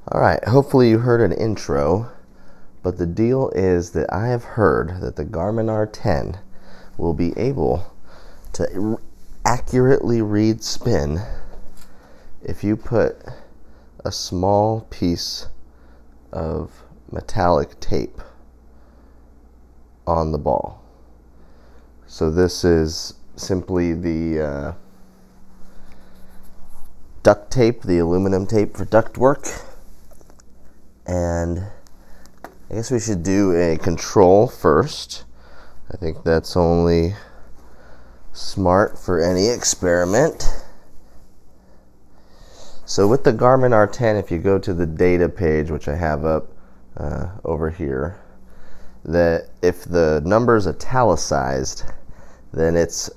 Alright, hopefully you heard an intro, but the deal is that I have heard that the Garmin R10 will be able to accurately read spin if you put a small piece of metallic tape on the ball. So this is simply the duct tape, the aluminum tape for duct work. And I guess we should do a control first. I think that's only smart for any experiment. So with the Garmin R10, if you go to the data page, which I have up over here, that if the number's italicized, then it's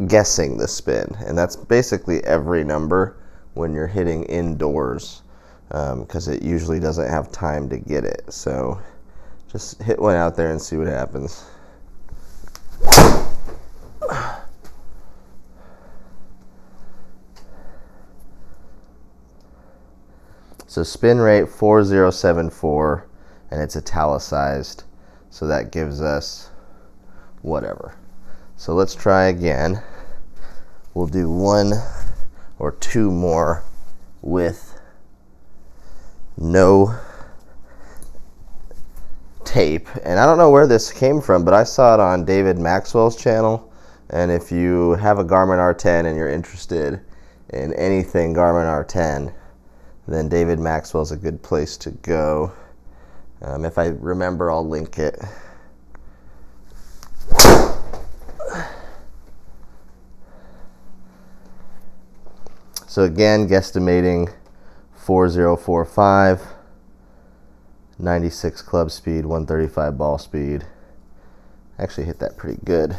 guessing the spin. And that's basically every number when you're hitting indoors, because it usually doesn't have time to get it. So just hit one out there and see what happens. So spin rate 4074, and it's italicized, so that gives us whatever. So let's try again. We'll do one or two more with no tape. And I don't know where this came from, but I saw it on David Maxwell's channel. And if you have a Garmin R10 and you're interested in anything Garmin R10, then David Maxwell's a good place to go. If I remember, I'll link it. So again, guesstimating 4045, 96 club speed, 135 ball speed. Actually hit that pretty good.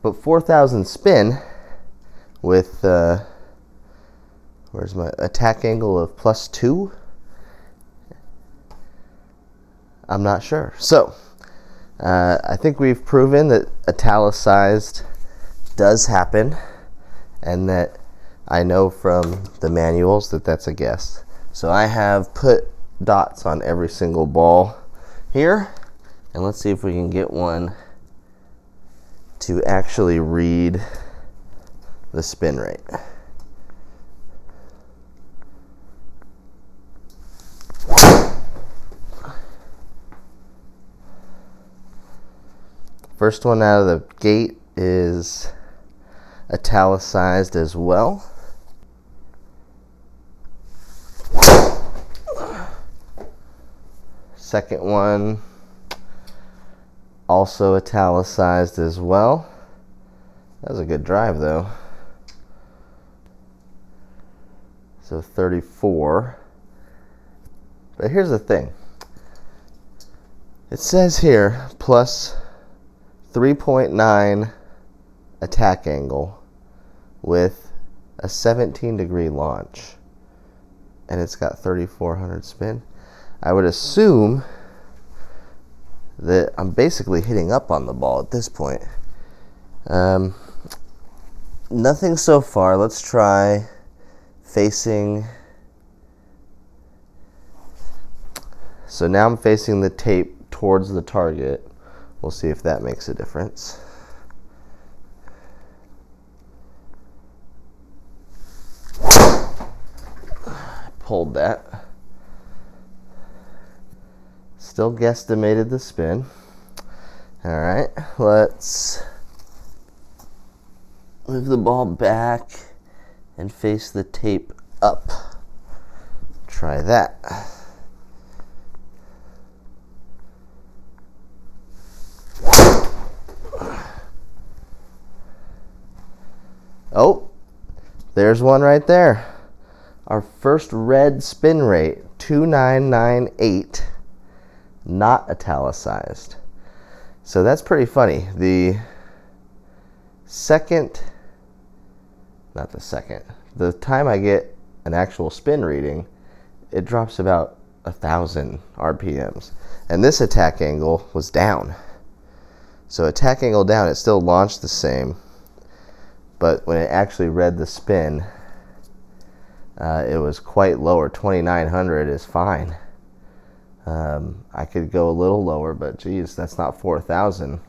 But 4,000 spin with, where's my attack angle of +2? I'm not sure. So, I think we've proven that italicized does happen, and that I know from the manuals that that's a guess. So I have put dots on every single ball here, and let's see if we can get one to actually read the spin rate. First one out of the gate is italicized as well. Second one, also italicized as well. That was a good drive though. So 34. But here's the thing. It says here plus 3.9 attack angle with a 17-degree launch, and it's got 3,400 spin. I would assume that I'm basically hitting up on the ball at this point. Nothing so far. Let's try facing. So now I'm facing the tape towards the target. We'll see if that makes a difference. Pulled that. Still guesstimated the spin. Alright, let's move the ball back and face the tape up. Try that. Oh, there's one right there. Our first red spin rate, 2998, not italicized. So that's pretty funny. The time I get an actual spin reading, it drops about 1,000 RPMs. And this attack angle was down. So attack angle down, it still launched the same. But when it actually read the spin, it was quite lower. 2,900 is fine. I could go a little lower, but geez, that's not 4,000.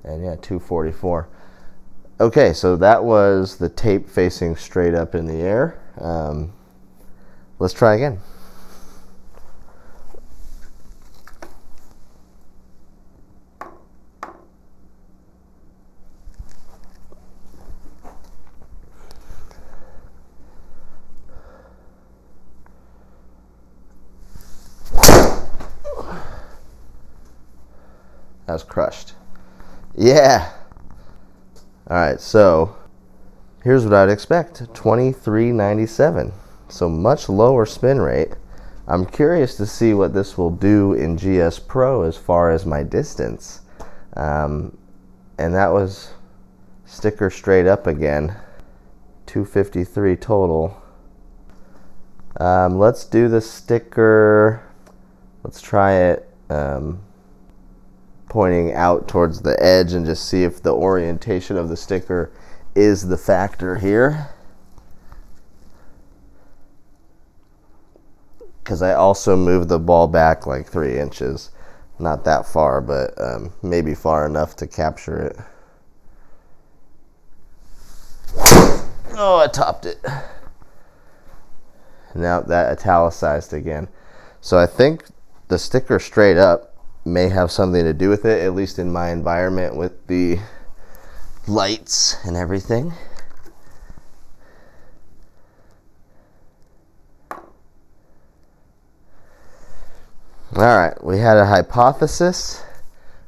And yeah, 244. Okay, so that was the tape facing straight up in the air. Let's try again. That was crushed. Yeah. All right, so here's what I'd expect. 2397. So much lower spin rate. I'm curious to see what this will do in GS Pro as far as my distance. And that was sticker straight up again. 253 total. Let's do the sticker. Let's try it pointing out towards the edge and just see if the orientation of the sticker is the factor here. Because I also moved the ball back like 3 inches. Not that far, but maybe far enough to capture it. Oh, I topped it. Now that italicized again. So I think the sticker straight up may have something to do with it, at least in my environment with the lights and everything. All right, we had a hypothesis,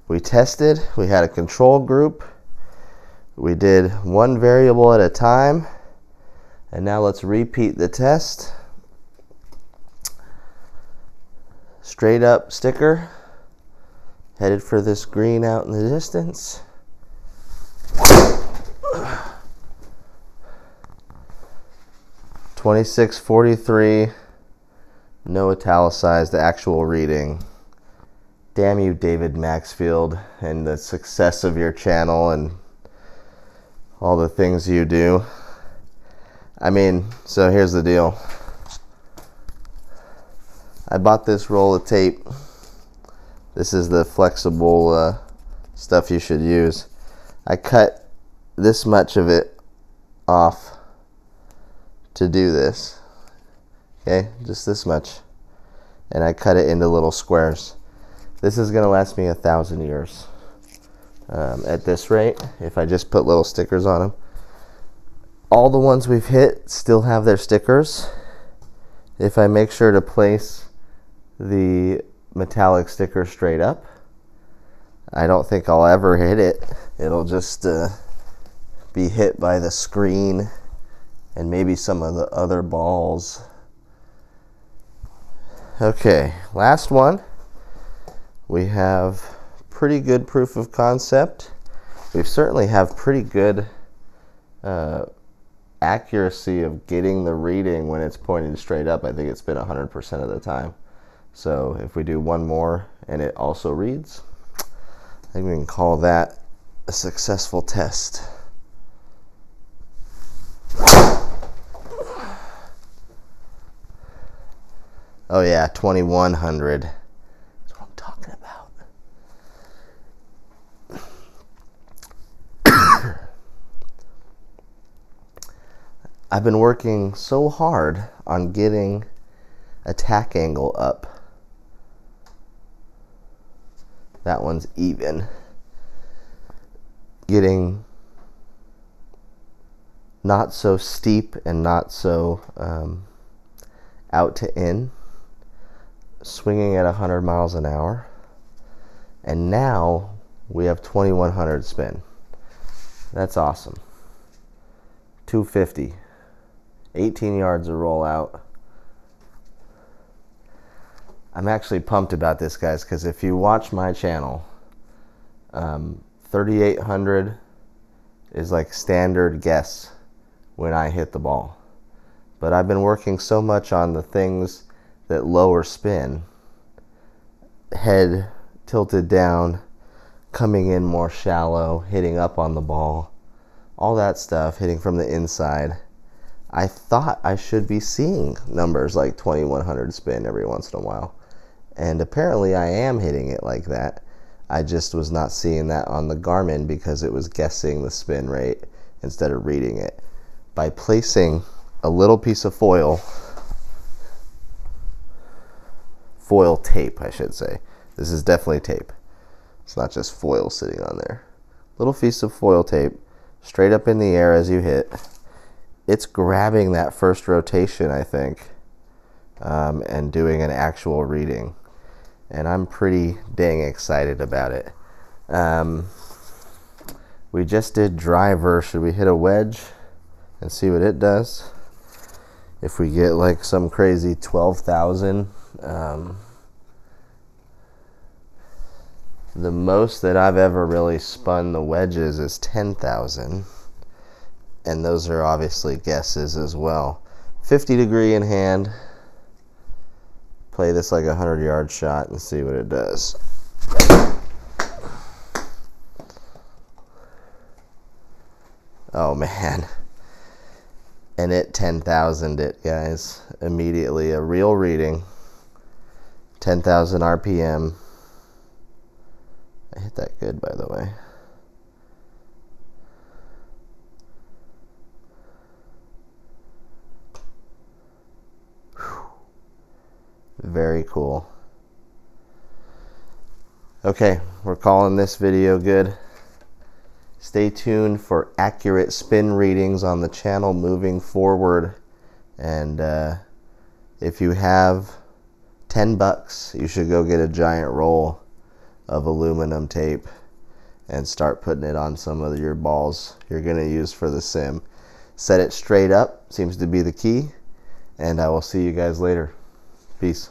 we tested, we had a control group, we did one variable at a time, and now let's repeat the test. Straight up sticker, headed for this green out in the distance. $26.43. No italicized, the actual reading. Damn you, David Maxfield, and the success of your channel and all the things you do. I mean, so here's the deal. I bought this roll of tape. This is the flexible stuff you should use. I cut this much of it off to do this. Okay, just this much. And I cut it into little squares. This is gonna last me 1,000 years. At this rate, if I just put little stickers on them. All the ones we've hit still have their stickers. If I make sure to place the metallic sticker straight up, I don't think I'll ever hit it. It'll just be hit by the screen and maybe some of the other balls. Okay, last one. We have pretty good proof of concept. We certainly have pretty good accuracy of getting the reading when it's pointing straight up. I think it's been 100% of the time. So if we do one more and it also reads, I think we can call that a successful test. Oh yeah, 2100. That's what I'm talking about. I've been working so hard on getting attack angle up. That one's even. Getting not so steep and not so out to in. Swinging at 100 miles an hour. And now we have 2100 spin. That's awesome. 250. 18 yards of rollout. I'm actually pumped about this, guys, because if you watch my channel, 3,800 is like standard guess when I hit the ball. But I've been working so much on the things that lower spin, head tilted down, coming in more shallow, hitting up on the ball, all that stuff hitting from the inside, I thought I should be seeing numbers like 2100 spin every once in a while. And apparently I am hitting it like that. I just was not seeing that on the Garmin because it was guessing the spin rate instead of reading it. By placing a little piece of foil tape, I should say. This is definitely tape. It's not just foil sitting on there. Little piece of foil tape straight up in the air as you hit. It's grabbing that first rotation, I think, and doing an actual reading. And I'm pretty dang excited about it. We just did driver. Should we hit a wedge and see what it does? If we get like some crazy 12,000, the most that I've ever really spun the wedges is 10,000. And those are obviously guesses as well. 50 degree in hand. Play this like a 100-yard shot and see what it does. Oh man. And it 10,000'd it, guys. Immediately, a real reading. 10,000 RPM. I hit that good, by the way. Very cool. Okay, we're calling this video good. Stay tuned for accurate spin readings on the channel moving forward. And if you have $10, you should go get a giant roll of aluminum tape and start putting it on some of your balls you're going to use for the sim. Set it straight up seems to be the key, and I will see you guys later. Peace.